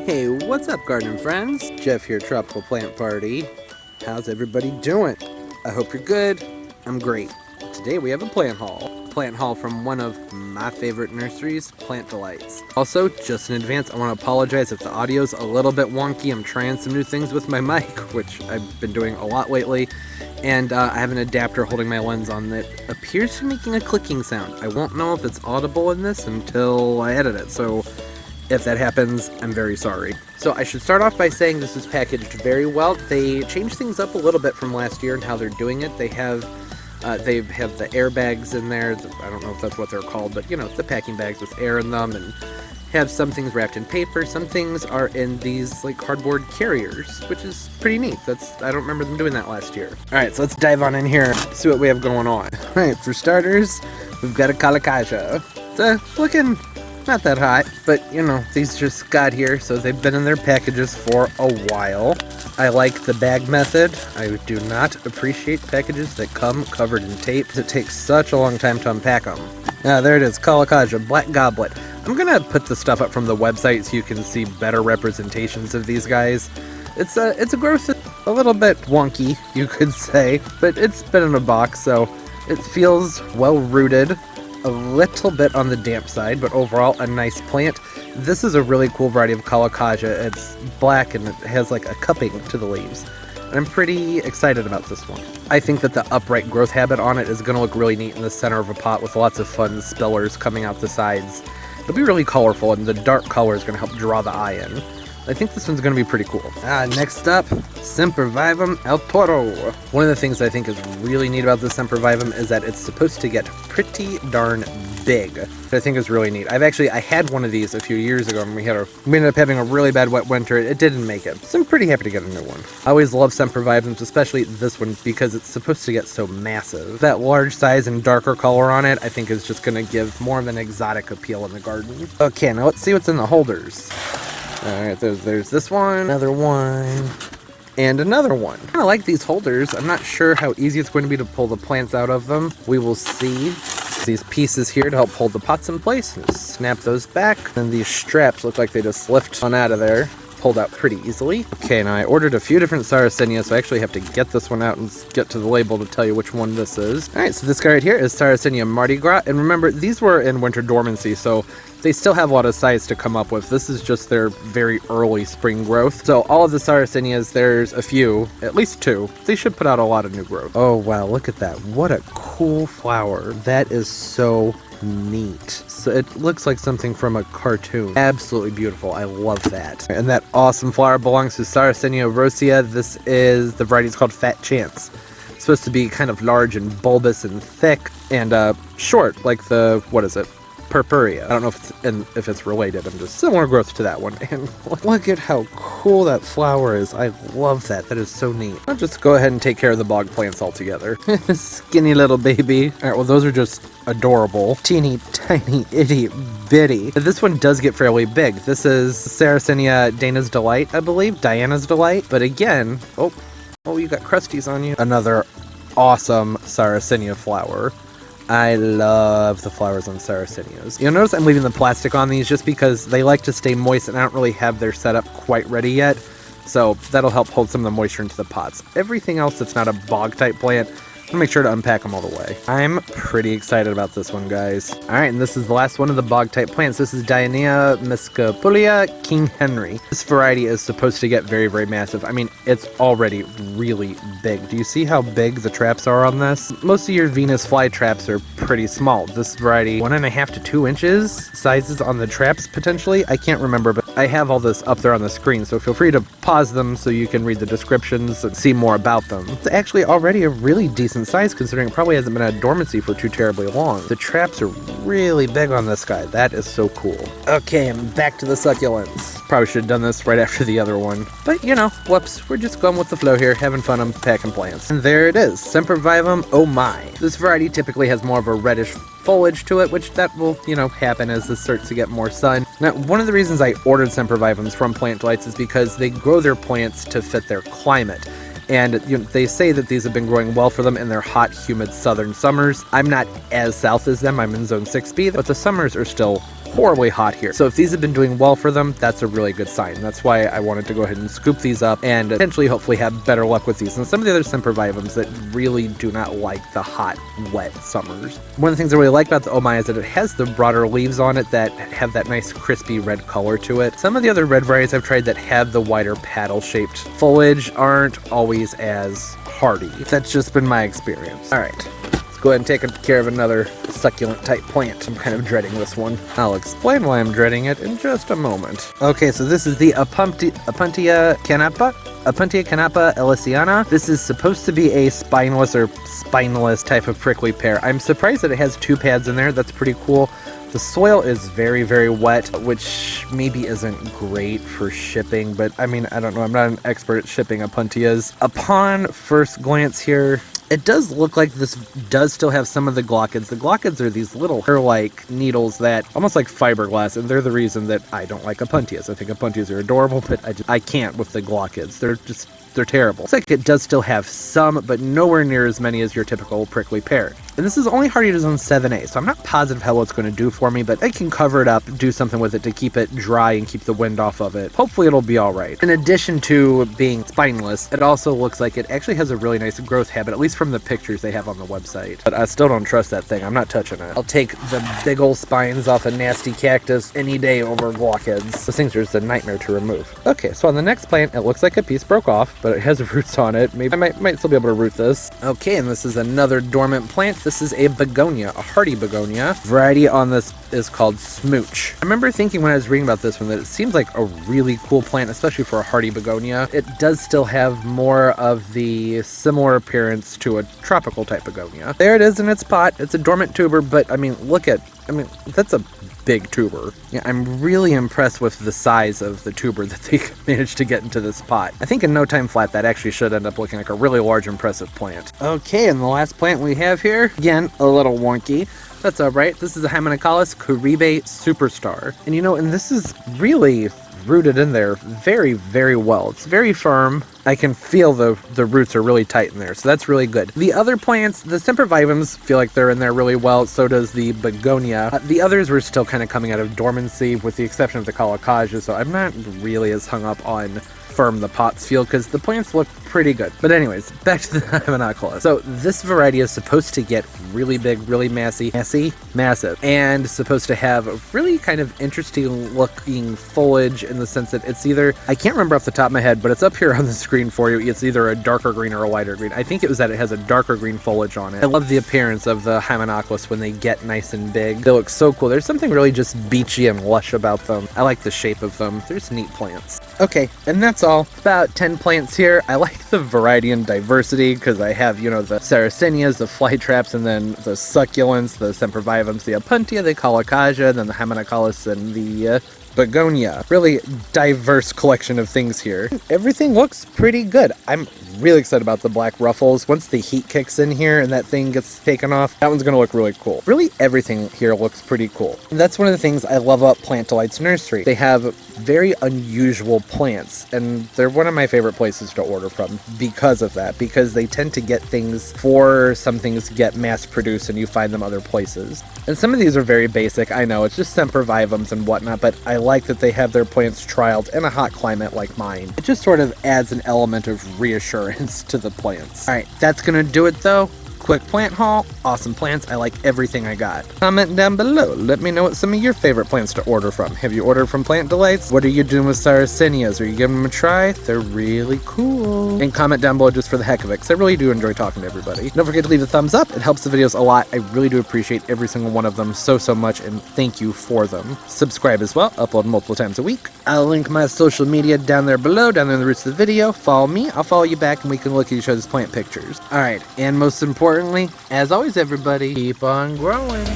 Hey, what's up, garden friends? Jeff here, Tropical Plant Party. How's everybody doing? I hope you're good. I'm great. Today we have a plant haul. Plant haul from one of my favorite nurseries, Plant Delights. Also, just in advance, I want to apologize if the audio's a little bit wonky. I'm trying some new things with my mic, which I've been doing a lot lately. And I have an adapter holding my lens on that appears to be making a clicking sound. I won't know if it's audible in this until I edit it, so if that happens, I'm very sorry. So I should start off by saying this is packaged very well. They changed things up a little bit from last year and how they're doing it. They have the airbags in there. I don't know if that's what they're called, but you know, the packing bags with air in them, and have some things wrapped in paper. Some things are in these like cardboard carriers, which is pretty neat. I don't remember them doing that last year. All right, so let's dive on in here, see what we have going on. All right, for starters, we've got a Colocasia. It's looking not that hot, but you know, these just got here, so they've been in their packages for a while. I like the bag method. I do not appreciate packages that come covered in tape. It takes such a long time to unpack them. There it is, Colocasia, Black Goblet. I'm gonna put the stuff up from the website so you can see better representations of these guys. It's a growth a little bit wonky, you could say, but it's been in a box, so it feels well rooted. A little bit on the damp side, but overall a nice plant. This is a really cool variety of Colocasia. It's black and it has like a cupping to the leaves. And I'm pretty excited about this one. I think that the upright growth habit on it is going to look really neat in the center of a pot with lots of fun spillers coming out the sides. It'll be really colorful, and the dark color is going to help draw the eye in. I think this one's going to be pretty cool. Next up, Sempervivum el Toro. One of the things I think is really neat about the Sempervivum is that it's supposed to get pretty darn big. I think is really neat. I had one of these a few years ago, and we ended up having a really bad wet winter. It didn't make it, so I'm pretty happy to get a new one. I always love Sempervivums, especially this one, because it's supposed to get so massive. That large size and darker color on it, I think, is just going to give more of an exotic appeal in the garden. Okay, now let's see what's in the holders. Alright, there's this one, another one, and another one. I kind of like these holders. I'm not sure how easy it's going to be to pull the plants out of them. We will see. These pieces here to help hold the pots in place. And snap those back. And these straps look like they just lift on out of there. Pulled out pretty easily. Okay, now I ordered a few different Sarracenias, so I actually have to get this one out and get to the label to tell you which one this is. Alright, so this guy right here is Sarracenia mardi gras, and remember, these were in winter dormancy, so they still have a lot of size to come up with. This is just their very early spring growth. So all of the Sarracenias, there's a few, at least two. They should put out a lot of new growth. Oh wow, look at that. What a cool flower. That is so neat. So it looks like something from a cartoon. Absolutely beautiful. I love that. And that awesome flower belongs to Sarracenia rosea. This is the variety is called Fat Chance. It's supposed to be kind of large and bulbous and thick and short, like the, what is it? Purpurea. I don't know if it's related. I'm just similar growth to that one. And look at how cool that flower is. I love that. That is so neat. I'll just go ahead and take care of the bog plants altogether. Skinny little baby. All right, well, those are just adorable. Teeny tiny itty bitty. This one does get fairly big. This is Sarracenia Dana's Delight, I believe. Diana's Delight. But again, oh, you got crusties on you. Another awesome Sarracenia flower. I love the flowers on Sarracenias. You'll notice I'm leaving the plastic on these just because they like to stay moist and I don't really have their setup quite ready yet. So that'll help hold some of the moisture into the pots. Everything else that's not a bog type plant, I'll make sure to unpack them all the way. I'm pretty excited about this one, guys. All right, and this is the last one of the bog type plants. This is Dainas Mescapulia King Henry. This variety is supposed to get very, very massive. I mean, it's already really big. Do you see how big the traps are on this? Most of your Venus fly traps are pretty small. This variety, 1.5 to 2 inches sizes on the traps potentially. I can't remember, but I have all this up there on the screen, so feel free to pause them so you can read the descriptions and see more about them. It's actually already a really decent size considering it probably hasn't been at dormancy for too terribly long. The traps are really big on this guy. That is so cool. Okay, I'm back to the succulents. Probably should have done this right after the other one. But you know, whoops, we're just going with the flow here, having fun unpacking plants. And there it is, Sempervivum, oh my. This variety typically has more of a reddish foliage to it, which that will, you know, happen as this starts to get more sun. Now, one of the reasons I ordered Sempervivums from Plant Delights is because they grow their plants to fit their climate. And you know, they say that these have been growing well for them in their hot, humid southern summers. I'm not as south as them. I'm in zone 6B, but the summers are still horribly hot here. So if these have been doing well for them, that's a really good sign. That's why I wanted to go ahead and scoop these up and potentially hopefully have better luck with these and some of the other Sempervivums that really do not like the hot, wet summers. One of the things I really like about the Oh My is that it has the broader leaves on it that have that nice crispy red color to it. Some of the other red varieties I've tried that have the wider paddle-shaped foliage aren't always as hardy. That's just been my experience. All right. Go ahead and take care of another succulent type plant. I'm kind of dreading this one. I'll explain why I'm dreading it in just a moment. Okay, so this is the opuntia canapa. Opuntia canapa elisiana. This is supposed to be a spineless or spineless type of prickly pear. I'm surprised that it has 2 pads in there. That's pretty cool. The soil is very, very wet, which maybe isn't great for shipping, but I mean, I don't know. I'm not an expert at shipping opuntias. Upon first glance here, it does look like this does still have some of the glaucids. The glaucids are these little hair-like needles that almost like fiberglass, and they're the reason that I don't like opuntias. I think opuntias are adorable, but I can't with the glaucids. They're terrible. Looks like it does still have some, but nowhere near as many as your typical prickly pear. And this is only hardy to zone 7A, so I'm not positive how it's going to do for me, but I can cover it up, do something with it to keep it dry and keep the wind off of it. Hopefully it'll be all right. In addition to being spineless, it also looks like it actually has a really nice growth habit, at least from the pictures they have on the website. But I still don't trust that thing. I'm not touching it. I'll take the big old spines off a nasty cactus any day over glaucids. Those things are just a nightmare to remove. Okay, so on the next plant, it looks like a piece broke off, but it has roots on it. Maybe I might still be able to root this. Okay, and this is another dormant plant. This is a begonia, a hardy begonia. Variety on this is called smooch. I remember thinking when I was reading about this one that it seems like a really cool plant, especially for a hardy begonia. It does still have more of the similar appearance to a tropical type begonia. There it is in its pot. It's a dormant tuber, but I mean, that's a big tuber. Yeah, I'm really impressed with the size of the tuber that they managed to get into this pot. I think in no time flat that actually should end up looking like a really large, impressive plant. Okay, and the last plant we have here, again, a little wonky. That's all right. This is a Hymenocallis Caribe Superstar. And this is really rooted in there very, very well. It's very firm. I can feel the roots are really tight in there, so that's really good. The other plants, the Sempervivums, feel like they're in there really well, so does the begonia. The others were still kind of coming out of dormancy, with the exception of the Colocasia, so I'm not really as hung up on firm the pots feel, because the plants look pretty good. But anyways, back to the Hymenocallis. So this variety is supposed to get really big, really massive, and supposed to have a really kind of interesting looking foliage in the sense that it's either, I can't remember off the top of my head, but it's up here on the screen for you. It's either a darker green or a lighter green. I think it was that it has a darker green foliage on it. I love the appearance of the Hymenocallis when they get nice and big. They look so cool. There's something really just beachy and lush about them. I like the shape of them. They're just neat plants. Okay, and that's all. About 10 plants here. I like the variety and diversity because I have, the Sarracenias, the flytraps, and then the Succulents, the Sempervivums, the opuntia, the Colocasia, then the Hymenocallis, and the begonia. Really diverse collection of things here. Everything looks pretty good. I'm really excited about the black ruffles. Once the heat kicks in here and that thing gets taken off, that one's gonna look really cool. Really everything here looks pretty cool. And that's one of the things I love about Plant Delights Nursery. They have very unusual plants, and they're one of my favorite places to order from because of that, because they tend to get things before some things get mass produced and you find them other places. And some of these are very basic, I know, it's just Sempervivums and whatnot, but I like that they have their plants trialed in a hot climate like mine. It just sort of adds an element of reassurance to the plants. Alright, that's gonna do it though. Quick plant haul, awesome plants, I like everything I got. Comment down below, let me know what some of your favorite plants to order from. Have you ordered from Plant Delights? What are you doing with Sarracenias? Are you giving them a try? They're really cool. And comment down below just for the heck of it, because I really do enjoy talking to everybody. Don't forget to leave a thumbs up, it helps the videos a lot. I really do appreciate every single one of them so much, and thank you for them. Subscribe as well, upload multiple times a week. I'll link my social media down there below, down there in the roots of the video. Follow me, I'll follow you back, and we can look at each other's plant pictures. Alright, and most importantly, as always everybody, keep on growing.